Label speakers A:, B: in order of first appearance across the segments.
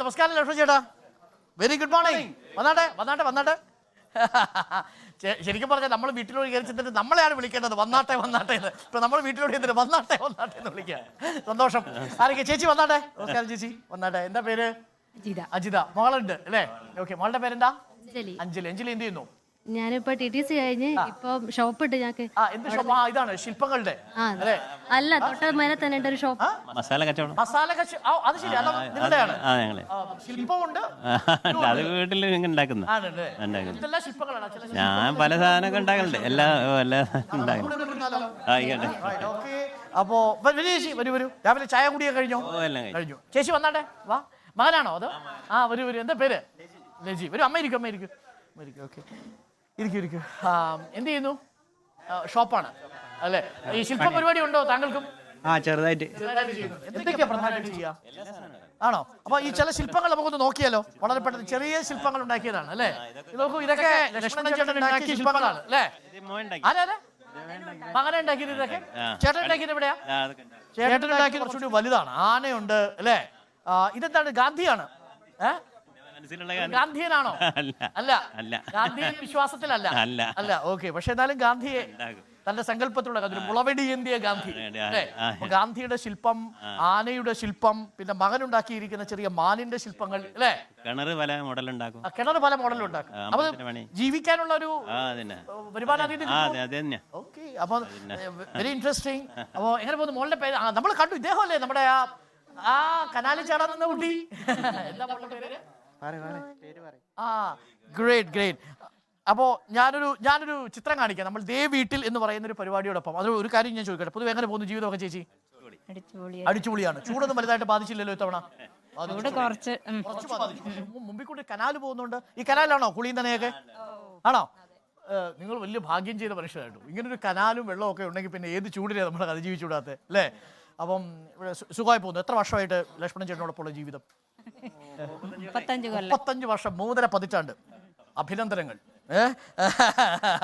A: നമസ്കാരം ലക്ഷ്മൺ ചേട്ടാ. Very good morning. വന്നാട്ടെ. ശരിക്കും പറഞ്ഞാൽ നമ്മൾ വീട്ടിലോട് കയറി ചെന്നിട്ട് നമ്മളെയാണ് വിളിക്കേണ്ടത് വന്നാട്ടെ എന്ന്. ഇപ്പൊ നമ്മൾ വീട്ടിലോട് ചെന്നിട്ട് വന്നാട്ടെ എന്ന് വിളിക്കുക. സന്തോഷം. ആരൊക്കെ? ചേച്ചി വന്നാട്ടെ. നമസ്കാരം ചേച്ചി, വന്നാട്ടെ. എന്താ പേര്? അജിത. മകളുണ്ട് അല്ലേ? ഓക്കെ. മകളുടെ പേരെന്താ? അഞ്ജലി. എന്ത് ചെയ്യുന്നു?
B: ഞാനിപ്പോ TTC കഴിഞ്ഞ് ഇപ്പൊ ഷോപ്പ് ഇട്ട് ഞങ്ങൾക്ക്.
A: ഇതാണ് ശില്പങ്ങളുടെ
B: അല്ല, തൊട്ട മേലെ തന്നെ ഉണ്ട് ഒരു ഷോപ്പ്.
C: മസാല കച്ചവടം.
A: അത് ശരി, നിങ്ങളുടെയാണ്. ശില്പമുണ്ട്.
C: അത് വീട്ടിൽ ഉണ്ടാക്കുന്ന ഞാൻ പല സാധനമൊക്കെ ഉണ്ടാക്കലുണ്ട്.
A: അപ്പോ വരൂ. രാവിലെ ചായ കുടിയൊക്കെ കഴിഞ്ഞു. ചേച്ചി വന്നാട്ടെ. വാ. മകനാണോ അത്? വരൂ. എന്താ പേര്? ലജി. വരൂ. അമ്മ ഇരിക്കും. ഓക്കെ. ഇരിക്കൂ. എന്ത് ചെയ്യുന്നു? ഷോപ്പാണ് അല്ലെ? ഈ ശില്പ പരിപാടി ഉണ്ടോ താങ്കൾക്കും?
C: ചെറുതായിട്ട്.
A: എന്തൊക്കെയാ പ്രധാനമായിട്ട് ചെയ്യുക? ആണോ? അപ്പൊ ഈ ചില ശില്പങ്ങൾ നമുക്കൊന്ന് നോക്കിയാലോ? വളരെ പെട്ടെന്ന് ചെറിയ ശില്പങ്ങൾ ഉണ്ടാക്കിയതാണ് അല്ലേ? നോക്കൂ, ഇതൊക്കെ ലക്ഷ്മണൻ ചേട്ടൻ ഉണ്ടാക്കിയ ശില്പങ്ങളാണ് അല്ലേ? ആരാ മകനെ ഉണ്ടാക്കിയത്? ഇതൊക്കെ ചേട്ടൻ ഉണ്ടാക്കിയത് എവിടെയാ? ചേട്ടൻ ഉണ്ടാക്കിയത് കുറച്ചുകൂടി വലുതാണ്. ആനയുണ്ട് അല്ലേ? ഇതെന്താണ്? ഗാന്ധിയാണ്? ഗാന്ധിയനാണോ? അല്ല. ഗാന്ധിയൻ വിശ്വാസത്തിലല്ല. അല്ല. ഓക്കെ. പക്ഷെ എന്നാലും ഗാന്ധിയെ തന്റെ സങ്കല്പത്തിലുള്ള ഒരു മുളവെടി എന്തിയ ഗാന്ധി അല്ലേ? ഗാന്ധിയുടെ ശില്പം, ആനയുടെ ശില്പം, പിന്നെ മകനുണ്ടാക്കിയിരിക്കുന്ന ചെറിയ മാനിന്റെ ശില്പങ്ങൾ അല്ലേ?
C: കിണർ പല മോഡലുണ്ടാക്കും.
A: അപ്പൊ ജീവിക്കാനുള്ള ഒരു വരുമാനം. ഓക്കെ. അപ്പൊ വെരി ഇൻട്രസ്റ്റിംഗ്. അപ്പൊ എങ്ങനെ പോകുന്നു? മോളുടെ പേര് നമ്മൾ കണ്ടു. ഇദ്ദേഹം അല്ലേ നമ്മുടെ ആ കനാലിൽ ചാടാൻ നിന്ന കുട്ടി? എന്താ മോളുടെ പേര്? ഗ്രേറ്റ്. അപ്പോ ഞാനൊരു ചിത്രം കാണിക്കാം. നമ്മൾ ദേ വീട്ടിൽ എന്ന് പറയുന്ന ഒരു പരിപാടിയോടൊപ്പം അത് ഒരു കാര്യം ഞാൻ ചോദിക്കട്ടെ. പൊതുവെ എങ്ങനെ പോകുന്നു ജീവിതമൊക്കെ ചേച്ചി? അടിച്ചുപൊളിയാണ്. ചൂടൊന്നും വലുതായിട്ട് ബാധിച്ചില്ലല്ലോ ഇത്തവണ? മുമ്പിൽ കൂടി കനാല് പോകുന്നുണ്ട്. ഈ കനാലാണോ കുളിയും തന്നെയൊക്കെ? ആണോ? നിങ്ങൾ വലിയ ഭാഗ്യം ചെയ്ത മനുഷ്യരായിട്ടു. ഇങ്ങനൊരു കനാലും വെള്ളവും ഒക്കെ ഉണ്ടെങ്കിൽ പിന്നെ ഏത് ചൂടിനെ നമ്മൾ അതിജീവിച്ചുകൂടാത്ത അല്ലേ? അപ്പം ഇവിടെ സുഖമായി പോകുന്നു. എത്ര വർഷമായിട്ട് ലക്ഷ്മണൻ ചേട്ടനോടൊപ്പമുള്ള ജീവിതം? 35 വർഷം, 3.5 പതിറ്റാണ്ട്. അഭിനന്ദനങ്ങൾ.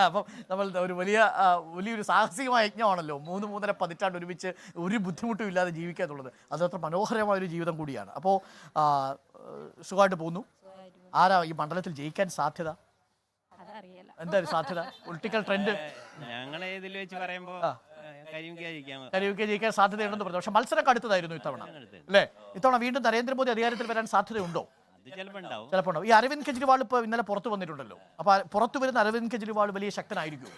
A: അപ്പം നമ്മൾ വലിയൊരു സാഹസികമായ യജ്ഞമാണല്ലോ 3.5 പതിറ്റാണ്ട് ഒരുമിച്ച് ഒരു ബുദ്ധിമുട്ടും ഇല്ലാതെ ജീവിക്കുക എന്നുള്ളത്. അതത്ര മനോഹരമായൊരു ജീവിതം കൂടിയാണ്. അപ്പോൾ സുഖമായിട്ട് പോകുന്നു. ആരാ ഈ മണ്ഡലത്തിൽ ജയിക്കാൻ സാധ്യത? എന്തായാലും സാധ്യത? പൊളിറ്റിക്കൽ ട്രെൻഡ്
C: ഞങ്ങളെ ഇതിൽ വെച്ച് പറയുമ്പോ
A: കരിവിക്ക ജയിക്കാൻ സാധ്യതയുണ്ടെന്ന് പറഞ്ഞു. പക്ഷെ മത്സരം കടുത്തതായിരുന്നു ഇത്തവണ അല്ലേ? ഇത്തവണ വീണ്ടും നരേന്ദ്രമോദി അധികാരത്തിൽ വരാൻ സാധ്യതയുണ്ടോ? ചിലപ്പോൾ ഉണ്ടാവും. ഈ അരവിന്ദ് കെജ്രിവാൾ ഇപ്പൊ ഇന്നലെ പുറത്തു വന്നിട്ടുണ്ടല്ലോ. അപ്പൊ പുറത്തു വരുന്ന അരവിന്ദ് കെജ്രിവാൾ വലിയ ശക്തനായിരിക്കും?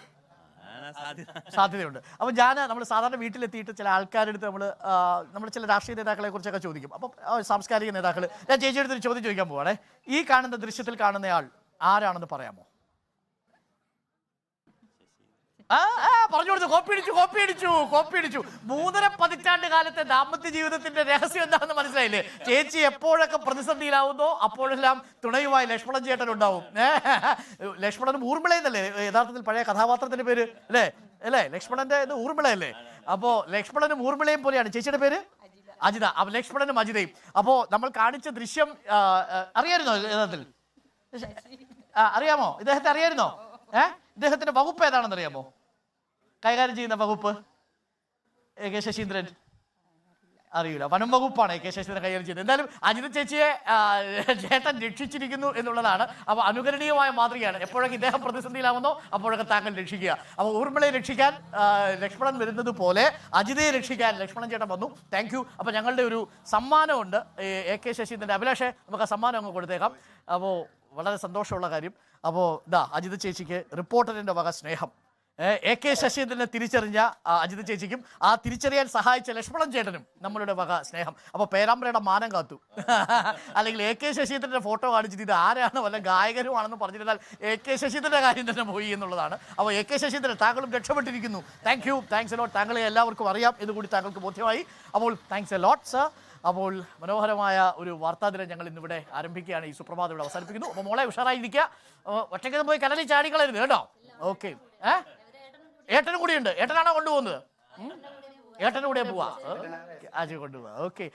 A: സാധ്യതയുണ്ട്. അപ്പൊ നമ്മൾ സാധാരണ വീട്ടിലെത്തിയിട്ട് ചില ആൾക്കാരുടെ അടുത്ത് നമ്മൾ ചില രാഷ്ട്രീയ നേതാക്കളെ കുറിച്ചൊക്കെ ചോദിക്കും. അപ്പം സാംസ്കാരിക നേതാക്കൾ, ഞാൻ ചേച്ചിയുടെ ഒരു ചോദ്യം ചോദിക്കാൻ പോവാണേ. ഈ കാണുന്ന ദൃശ്യത്തിൽ കാണുന്നയാൾ ആരാണെന്ന് പറയാമോ? പറഞ്ഞു കൊടുത്തു. കോപ്പി അടിച്ചു. 3.5 പതിറ്റാണ്ട് കാലത്തെ ദാമ്പത്യ ജീവിതത്തിന്റെ രഹസ്യം എന്താണെന്ന് മനസ്സിലായില്ലേ? ചേച്ചി എപ്പോഴൊക്കെ പ്രതിസന്ധിയിലാവുന്നോ അപ്പോഴെല്ലാം തുണയുമായി ലക്ഷ്മണൻ ചേട്ടൻ ഉണ്ടാവും. ലക്ഷ്മണനും ഊർമിളയെന്നല്ലേ യഥാർത്ഥത്തിൽ പഴയ കഥാപാത്രത്തിന്റെ പേര് അല്ലേ? ലക്ഷ്മണന്റെ ഊർമിളയല്ലേ? അപ്പോ ലക്ഷ്മണനും ഊർമിളയും പോലെയാണ്. ചേച്ചിയുടെ പേര് അജിത. ലക്ഷ്മണനും അജിതയും. അപ്പോ നമ്മൾ കാണിച്ച ദൃശ്യം അറിയായിരുന്നോ? യഥാർത്ഥത്തിൽ അറിയാമോ? ഇദ്ദേഹത്തെ അറിയായിരുന്നോ? ഇദ്ദേഹത്തിന്റെ വകുപ്പ് ഏതാണെന്ന് അറിയാമോ? കൈകാര്യം ചെയ്യുന്ന വകുപ്പ്? AK ശശീന്ദ്രൻ അറിയില്ല. വനം വകുപ്പാണ് AK ശശീന്ദ്രൻ കൈകാര്യം ചെയ്യുന്നത്. എന്തായാലും അജിത ചേച്ചിയെ ചേട്ടൻ രക്ഷിച്ചിരിക്കുന്നു എന്നുള്ളതാണ്. അപ്പൊ അനുകരണീയമായ മാതൃകയാണ്. എപ്പോഴൊക്കെ ഇദ്ദേഹം പ്രതിസന്ധിയിലാവുന്നോ അപ്പോഴൊക്കെ താങ്കൾ രക്ഷിക്കുക. അപ്പൊ ഊർമിളയെ രക്ഷിക്കാൻ ലക്ഷ്മണൻ വരുന്നത് പോലെ അജിതയെ രക്ഷിക്കാൻ ലക്ഷ്മണൻ ചേട്ടൻ വന്നു. Thank you. അപ്പൊ ഞങ്ങളുടെ ഒരു സമ്മാനമുണ്ട്. AK ശശീന്ദ്രന്റെ. അഭിലാഷേ, നമുക്ക് ആ സമ്മാനം അങ്ങ് കൊടുത്തേക്കാം. അപ്പോൾ വളരെ സന്തോഷമുള്ള കാര്യം. അപ്പോൾ അജിത ചേച്ചിക്ക് റിപ്പോർട്ടറിന്റെ വക സ്നേഹം. AK ശശീന്ദ്രനെ തിരിച്ചറിഞ്ഞ അജിത ചേച്ചിക്കും ആ തിരിച്ചറിയാൻ സഹായിച്ച ലക്ഷ്മണൻ ചേട്ടനും നമ്മളുടെ വക സ്നേഹം. അപ്പോൾ പേരാമ്പ്രയുടെ മാനം കാത്തു. അല്ലെങ്കിൽ AK ശശീന്ദ്രന്റെ ഫോട്ടോ കാണിച്ചിട്ട് ഇത് ആരാണ് വല്ല ഗായകരുമാണെന്ന് പറഞ്ഞിരുന്നാൽ AK ശശീന്ദ്രന്റെ കാര്യം തന്നെ പോയി എന്നുള്ളതാണ്. അപ്പോൾ AK ശശീന്ദ്രൻ, താങ്കളും രക്ഷപ്പെട്ടിരിക്കുന്നു. Thanks a lot. താങ്കളെ എല്ലാവർക്കും അറിയാം എന്നുകൂടി താങ്കൾക്ക് ബോധ്യമായി. അപ്പോൾ താങ്ക്സ് എ ലോട്ട് സർ. അപ്പോൾ മനോഹരമായ ഒരു വാർത്താദിനം ഞങ്ങൾ ഇന്നിവിടെ ആരംഭിക്കുകയാണ്. ഈ സുപ്രഭാതം ഇവിടെ അവസാനിപ്പിക്കുന്നു. അപ്പോൾ മോളെ ഉഷാറായിരിക്കുക. ഒറ്റയ്ക്ക് പോയി കടലിൽ ചാടിക്കളരുത് കേട്ടോ. ഓക്കെ. ഏട്ടനും കൂടിയുണ്ട്. ഏട്ടനാണോ കൊണ്ടുപോകുന്നത്? ഏട്ടനും കൂടെ പോവാ. ആജി കൊണ്ടുപോവാ. ഓക്കെ.